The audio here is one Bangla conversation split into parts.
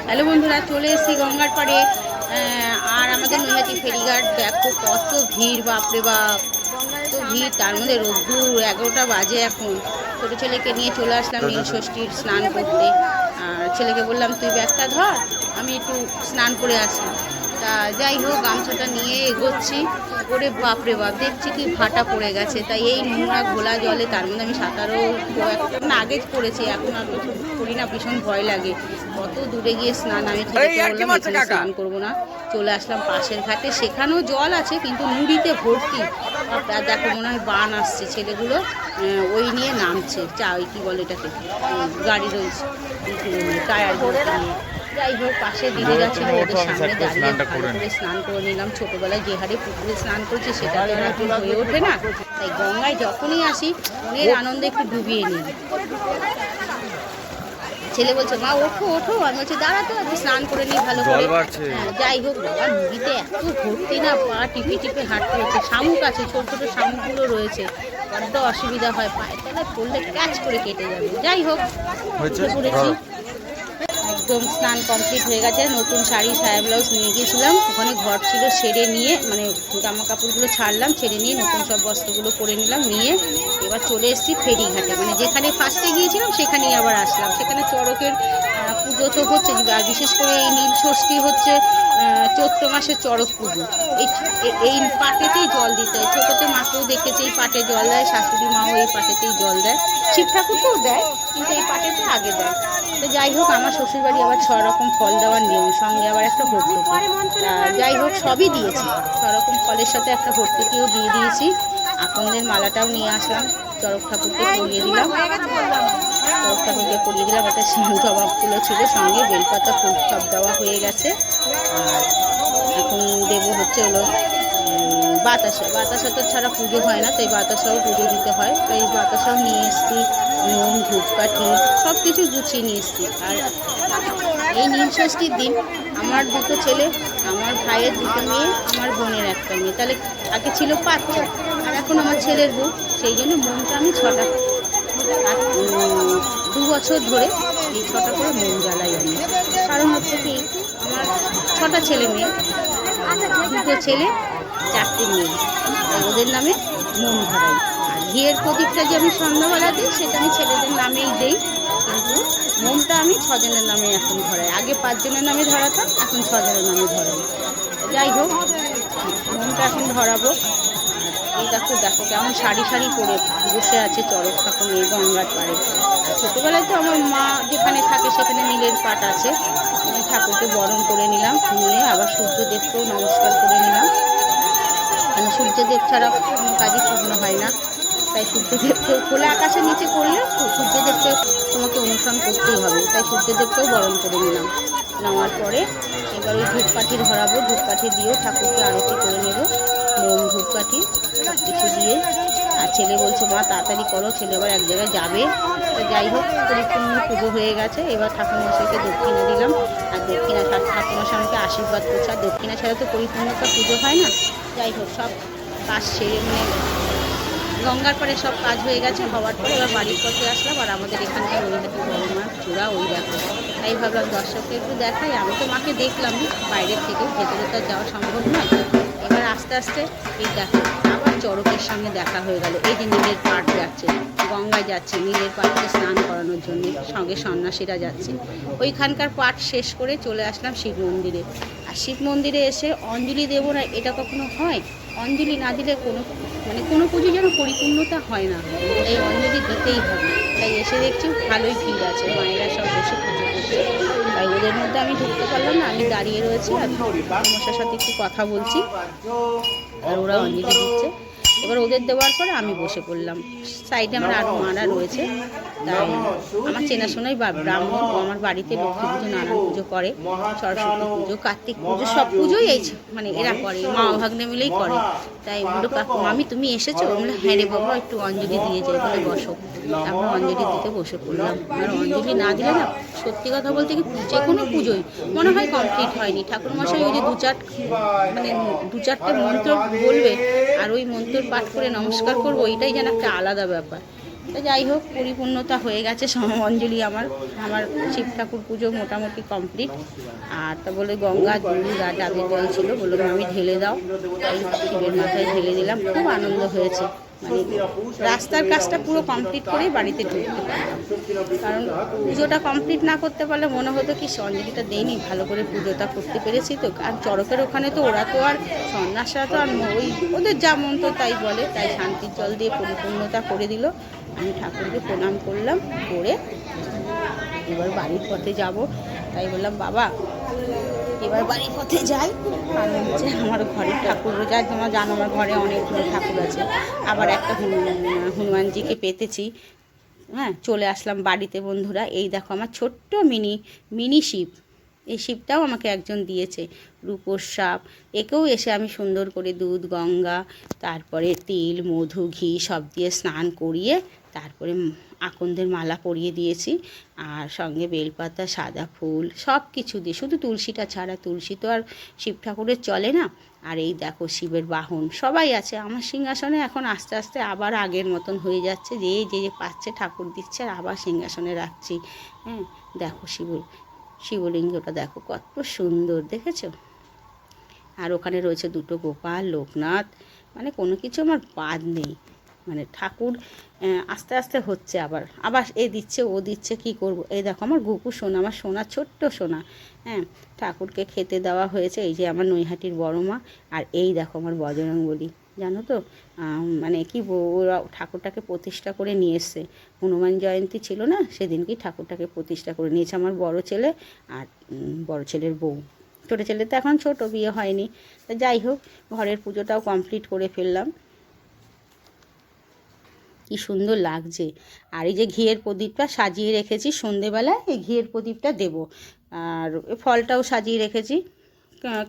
হ্যালো বন্ধুরা, চলে এসেছি গঙ্গার পাড়ে। আর আমাদের নৈহাটি ফেরিঘাট দেখো কত ভিড়, বাপরে বাপ কত ভিড়। তার মধ্যে রোদ্দুর 11টা বাজে এখন। ছোটো ছেলেকে নিয়ে চলে আসলাম নীল ষষ্ঠীর স্নান করতে। আর ছেলেকে বললাম তুই ব্যাগটা ধর, আমি একটু স্নান করে আসি। তা যাই হোক, গামছাটা নিয়ে এগোচ্ছি। ওরে বাপরে বাপ, দেখছি কি ভাটা পড়ে গেছে। তাই এই নোংরা ঘোলা জলে, তার মধ্যে আমি সাঁতারও একটা আগে করেছি, এখন আর করি না, ভীষণ ভয় লাগে। কত দূরে গিয়ে স্নান, আমি বললাম এখানে স্নান করবো না, চলে আসলাম পাশের ঘাটে। সেখানেও জল আছে কিন্তু নুড়িতে ভর্তি। দেখো মনে হয় বান আসছে, ছেলেগুলো ওই নিয়ে নামছে, ওই কী বলে এটাকে, গাড়ির ওই টায়ারগুলো নিয়ে। যাই হোক, পাশে দিদিরা ছিল, ওদের সামনে দাঁড়িয়ে ভালো করে স্নান করে নিলাম। ছোটোবেলায় যে হারে পুকুরে স্নান করছি সেটা তো এখন হয়ে ওঠে না। তাই গঙ্গায় যখনই আসি মনের আনন্দে একটু ডুবিয়ে নিই। ছেলে বলছে মা ওঠো ওঠো, আমি বলছি দাঁড়া তো আমি স্নান করে নিই ভালো করে। যাই হোক, বাবা নদীতে এত ভর্তি না, পা টিপে টিপে হাঁটতে হচ্ছে। শামুক আছে, ছোট ছোট শামুকগুলো রয়েছে, বড্ড অসুবিধা হয়, পায়ের তলায় পড়লে ক্যাচ করে কেটে যাবে। যাই হোক, পড়েছি। একদম স্নান কমপ্লিট হয়ে গেছে। নতুন শাড়ি সায়া ব্লাউজ নিয়ে গিয়েছিলাম, ওখানে ঘর ছিল, সেরে নিয়ে মানে জামা কাপড়গুলো ছাড়লাম, ছেড়ে নিয়ে নতুন সব বস্ত্রগুলো পরে নিলাম, নিয়ে এবার চলে এসেছি ফেরিঘাটে। মানে যেখানে ফার্স্টে গিয়েছিলাম সেখানেই আবার আসলাম। সেখানে চড়কের পুজো তো হচ্ছে, আর বিশেষ করে এই নীল ষষ্ঠী হচ্ছে চৈত্র মাসের চড়ক পুজো। এই পাটেতেই জল দিতে হয়। ছোটোতে মাকেও দেখেছি এই পাটে জল দেয়, শাশুড়ি মাও এই পাটেতেই জল দেয়, শিব ঠাকুরকেও দেয়, কিন্তু এই পাটেতে আগে দেয়। তো যাই হোক, আমার শ্বশুরবাড়ি আবার 6 রকম ফল দেওয়ার নিয়ম, সঙ্গে আবার একটা ভর্তুকি। যাই হোক, সবই দিয়েছি, 6 রকম ফলের সাথে একটা ভর্তুকিও দিয়ে দিয়েছি। আকন্দের মালাটাও নিয়ে আসলাম, চড়ক ঠাকুরকে পরিয়ে দিলাম। চড়ক ঠাকুরকে পরিয়ে দিলাম, একটা জবা ফুলও ছিল, সঙ্গে বেলপাতা ফুল সব দেওয়া হয়ে গেছে। আর এখন দেবো হচ্ছে হলো বাতাসা। বাতাসা তো ছাড়া পুজো হয় না, তাই বাতাসাও পুজো দিতে হয়। তাই বাতাসাও নিয়ে এসেছি, নুন ধূপকাঠি সব কিছু গুছিয়ে নিয়ে এসেছি। আর এই নীল ষষ্ঠীর দিন আমার 2টো ছেলে, আমার ভাইয়ের 2টো মেয়ে, আমার বোনের একটা মেয়ে, তাহলে আগে ছিল 5জন, আর এখন আমার ছেলের বউ। সেই জন্য মনটা আমি 6টা, আর 2 বছর ধরে এই 6টা করে মন জ্বালাই আমি। কারণ হচ্ছে কি, আমার 6টা ছেলে মেয়ে, 2টো ছেলে 4টে মেয়ে, তাই ওদের নামে মন ধরাই। আর ঘিয়ের প্রদীপটা যে আমি সন্ধ্যাবেলা দিই সেটা আমি ছেলেদের নামেই দিই, কিন্তু মনটা আমি 6 জনের নামে এখন ধরাই। আগে 5 জনের নামে ধরাতাম, এখন 6 জনের নামে ধরাই। যাই হোক, মনটা এখন ধরাবো। এই দেখো দেখো কেমন সারি সারি করে বসে আছে চড়ক ঠাকুর এই গঙ্গার পাড়ে। আর ছোটোবেলায় তো আমার মা যেখানে থাকে সেখানে নীলের পাট আছে, ঠাকুরকে বরণ করে নিলাম, নিয়ে আবার সূর্যদেবকেও নমস্কার করে নিলাম। মানে সূর্যদেব ছাড়া কোনো কাজই পূর্ণ হয় না, তাই সূর্যদেবকেও খোলা আকাশের নিচে করলে সূর্যদেবকে তোমাকে অনুসরণ করতেই হবে, তাই সূর্যদেবকেও বরণ করে নিলাম। নেওয়ার পরে এবার ওই ধূপকাঠি ধরাবো, ধূপকাঠি দিয়েও ঠাকুরকে আরতি করে নেব, মোম ধূপকাঠি সব কিছু দিয়ে। আর ছেলে বলছে মা তাড়াতাড়ি করো, ছেলে আবার এক জায়গায় যাবে। তো যাই হোক, পরিপূর্ণ পুজো হয়ে গেছে। এবার ঠাকুরমশাইকে দক্ষিণা দিলাম, আর দক্ষিণা ঠাকুরমশাই আমাকে আশীর্বাদ করছে। আর দক্ষিণা ছাড়া তো পরিপূর্ণতা পুজো হয় না। যাই হোক, সব কাজ সেরে মানে গঙ্গার পরে সব কাজ হয়ে গেছে। হওয়ার পরে এবার বাড়ির পথে আসলাম। আর আমাদের এখানকার নৈহাটি বড় মাছ চূড়া ওই দেখো, তাই ভাবলাম দর্শককে একটু দেখাই। আমি তো মাকে দেখলাম বাইরের থেকে, ভেতরে তো যাওয়া সম্ভব নয়। এবার আস্তে আস্তে এই দেখো আবার চড়কের সঙ্গে দেখা হয়ে গেল। এই যে নীলের পাট যাচ্ছে, গঙ্গায় যাচ্ছে নীলের পাটকে স্নান করানোর জন্য, সঙ্গে সন্ন্যাসীরা যাচ্ছে। ওইখানকার পাট শেষ করে চলে আসলাম শিব মন্দিরে। আর শিব মন্দিরে এসে অঞ্জলি দেবো না, এটা কখনো হয়? অঞ্জলি না দিলে কোনো পুজো যেন পরিপূর্ণতা হয় না, এই অঞ্জলি দিতেই হবে। তাই এসে দেখছি ভালোই ভিড় আছে, মায়েরা সব বসে পুজো করছে। তাই ওদের মধ্যে আমি ঢুকতে পারলাম না, আমি দাঁড়িয়ে রয়েছি আর মশার সাথে একটু কথা বলছি, আর ওরা অঞ্জলি দিচ্ছে। এবার ওদের দেওয়ার পরে আমি বসে পড়লাম। সাইডে আমার আরও মারা রয়েছে, তাই আমার চেনাশোনাই ব্রাহ্মণ, ও আমার বাড়িতে লক্ষ্মী পুজো নানান পুজো করে, সরস্বতী পুজো কার্তিক পুজো সব পুজোই এই মানে এরা করে, মা ভাগ্নে মিলেই করে। তাই বললো কাকু মামি তুমি এসেছো? বললো হ্যাঁ রে বাবা, একটু অঞ্জলি দিয়ে যাই, বলে বসো। তারপর অঞ্জলি দিতে বসে পড়লাম। আর অঞ্জলি না দিলে না, সত্যি কথা বলতে কি যে কোনো পুজোই মনে হয় কমপ্লিট হয়নি। ঠাকুরমশাই ওই যে দু চারটে মন্ত্র বলবে, আর ওই মন্ত্র পাঠ করে নমস্কার করবো, এটাই যেন একটা আলাদা ব্যাপার। তো যাই হোক, পরিপূর্ণতা হয়ে গেছে অঞ্জলি আমার শিব ঠাকুর পুজো মোটামুটি কমপ্লিট। আর তা বলে গঙ্গা জল আর ডাবের জল ছিল, বললো আমি ঢেলে দাও, তাই শিবের মাথায় ঢেলে দিলাম। খুব আনন্দ হয়েছে, মানে রাস্তার কাজটা পুরো কমপ্লিট করেই বাড়িতে ঢুকতে পারলাম। কারণ পুজোটা কমপ্লিট না করতে পারলে মনে হতো কি অঞ্জলিটা দেয়নি, ভালো করে পুজোটা করতে পেরেছি তো। আর চড়কের ওখানে তো ওরা তো আর সন্ন্যাসরা তো আর ওই ওদের যা মন তো তাই বলে, তাই শান্তির জল দিয়ে পরিপূর্ণতা করে দিল। আমি ঠাকুরকে প্রণাম করলাম, করে এবার বাড়ির পথে যাব। তাই বললাম বাবা এবার বাড়ির পথে যাই, কারণ হচ্ছে আমার ঘরের ঠাকুরও যায়, তোমরা জানো আমার ঘরে অনেকগুলো ঠাকুর আছে। আবার একটা হনুমানজিকে পেতেছি। হ্যাঁ, চলে আসলাম বাড়িতে বন্ধুরা। এই দেখো আমার ছোট্ট মিনি শিব। এই শিবটাও আমাকে একজন দিয়েছে, রূপোর সাপ। একেও এসে আমি সুন্দর করে দুধ গঙ্গা, তারপরে তিল মধু ঘি সব দিয়ে স্নান করিয়ে তারপরে আকন্দের মালা পরিয়ে দিয়েছি। আর সঙ্গে বেলপাতা, সাদা ফুল সব কিছু দিয়ে, শুধু তুলসীটা ছাড়া, তুলসী তো আর শিব ঠাকুরের চলে না। আর এই দেখো শিবের বাহন সবাই আছে। আমার সিংহাসনে এখন আস্তে আস্তে আবার আগের মতন হয়ে যাচ্ছে, যে যে পাচ্ছে ঠাকুর দিচ্ছে আর আবার সিংহাসনে রাখছি। হ্যাঁ, দেখো শিবলিঙ্গটা দেখো কত সুন্দর, দেখেছো? আর ওখানে রয়েছে দুটো গোপাল, লোকনাথ, মানে কোনো কিছু আমার বাদ নেই। মানে ঠাকুর আস্তে আস্তে হচ্ছে, আবার এ দিচ্ছে ও দিচ্ছে, কি করব। এই দেখো আমার গুপু সোনা, আমার সোনা, ছোট্ট সোনা। হ্যাঁ, ঠাকুরকে খেতে দেওয়া হয়েছে। এই যে আমার নৈহাটির বড় মা। আর এই দেখো আমার বজরংবলী, জানো তো মানে কি ওরা ঠাকুরটাকে প্রতিষ্ঠা করে নিয়ে এসছে। হনুমান জয়ন্তী ছিল না, সেদিনকেই ঠাকুরটাকে প্রতিষ্ঠা করে নিয়েছে আমার বড় ছেলে আর বড় ছেলের বউ। ছোটো ছেলে তো এখন ছোটো, বিয়ে হয়নি। তা যাই হোক, ঘরের পুজোটাও কমপ্লিট করে ফেললাম। কি সুন্দর লাগছে। আর এই যে ঘিয়ের প্রদীপটা সাজিয়ে রেখেছি, সন্ধেবেলায় এই ঘিয়ের প্রদীপটা দেব। আর ফলটাও সাজিয়ে রেখেছি,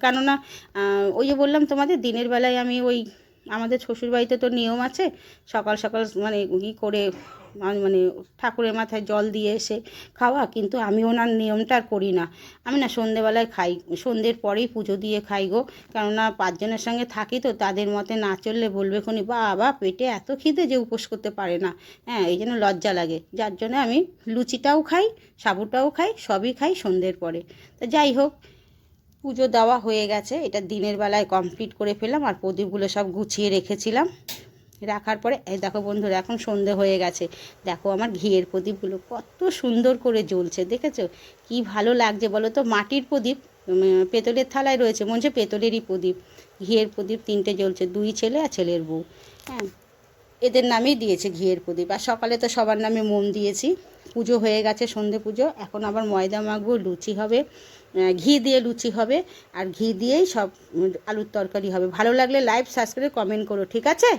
কেননা ওই যে বললাম তোমাদের দিনের বেলায় আমি ওই আমাদের শ্বশুরবাড়িতে তো নিয়ম আছে সকাল সকাল মানে ই করে মানে ঠাকুরের মাথায় জল দিয়ে এসে খাওয়া, কিন্তু আমি ওনার নিয়মটা আর করি না। আমি না সন্ধেবেলায় খাই, সন্ধ্যের পরেই পুজো দিয়ে খাই গো। কেননা 5 জনের সঙ্গে থাকি তো, তাদের মতে না চললে বলবে খনি বাবা পেটে এত খিদে যে উপোস করতে পারে না। হ্যাঁ, এই জন্য লজ্জা লাগে, যার জন্য আমি লুচিটাও খাই, সাবুটাও খাই, সবই খাই সন্ধ্যের পরে। তা যাই হোক, পুজো দেওয়া হয়ে গেছে, এটা দিনের বেলায় কমপ্লিট করে ফেললাম। আর প্রদীপগুলো সব গুছিয়ে রেখেছিলাম, রাখার পরে এই দেখো বন্ধুরা এখন সন্ধে হয়ে গেছে। দেখো আমার ঘিয়ের প্রদীপগুলো কত সুন্দর করে জ্বলছে, দেখেছো? কি ভালো লাগছে বলো তো। মাটির প্রদীপ, পেতলের থালায় রয়েছে, মনে হচ্ছে পেতলেরই প্রদীপ। ঘিয়ের প্রদীপ 3টে জ্বলছে, 2 ছেলে আর ছেলের বউ। হ্যাঁ, এদের নামেই দিয়েছে ঘিয়ের প্রদীপ। আর সকালে তো সবার নামে মোম দিয়েছি। পুজো হয়ে গেছে, সন্ধে পুজো। এখন আবার ময়দা মাখবো, লুচি হবে, ঘি দিয়ে লুচি হবে। আর ঘি দিয়েই সব আলুর তরকারি হবে। ভালো লাগলে লাইক সাবস্ক্রাইব কমেন্ট করো, ঠিক আছে?